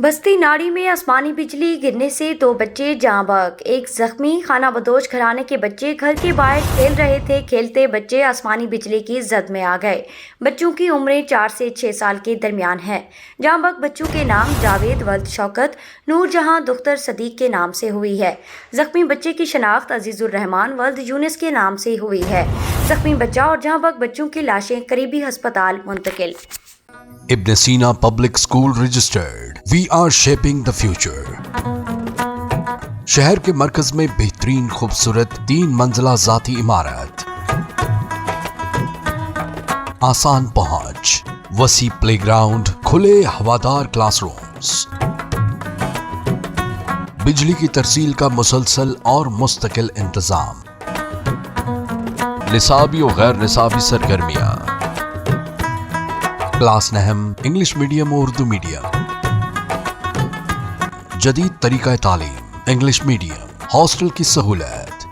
بستی ناڑی میں آسمانی بجلی گرنے سے 2 بچے جاں بحق، ایک زخمی۔ خانہ بدوش گھرانے کے بچے گھر کے باہر کھیل رہے تھے۔ کھیلتے بچے آسمانی بجلی کی زد میں آ گئے۔ بچوں کی عمریں 4 سے 6 سال کے درمیان ہیں۔ جاں بحق بچوں کے نام جاوید ولد شوکت، نور جہاں دختر صدیق کے نام سے ہوئی ہے۔ زخمی بچے کی شناخت عزیز الرحمان ولد یونس کے نام سے ہوئی ہے۔ زخمی بچہ اور جاں بحق بچوں کی لاشیں قریبی ہسپتال منتقل۔ Ibn Sina Public School registered. We are shaping the future. شہر کے مرکز میں بہترین خوبصورت 3 منزلہ ذاتی عمارت، آسان پہنچ، وسیع پلے گراؤنڈ، کھلے ہوادار کلاس رومز، بجلی کی ترسیل کا مسلسل اور مستقل انتظام، نصابی و غیر نصابی سرگرمیاں، کلاس نہم انگلش میڈیم اور اردو میڈیم، جدید طریقہ تعلیم انگلش میڈیم، ہاسٹل کی سہولت،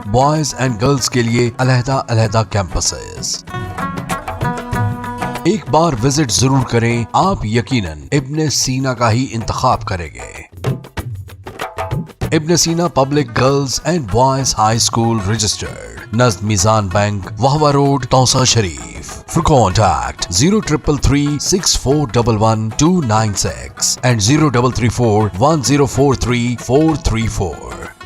بوائز اینڈ گرلز کے لیے علیحدہ علیحدہ کیمپسز۔ ایک بار وزٹ ضرور کریں، آپ یقیناً ابن سینا کا ہی انتخاب کریں گے۔ Ibn Sina public girls and boys high school registered, نزد Meezan bank, Vehova road, Taunsa Sharif. For contact 0333 6411 296 and 0334 1043 434.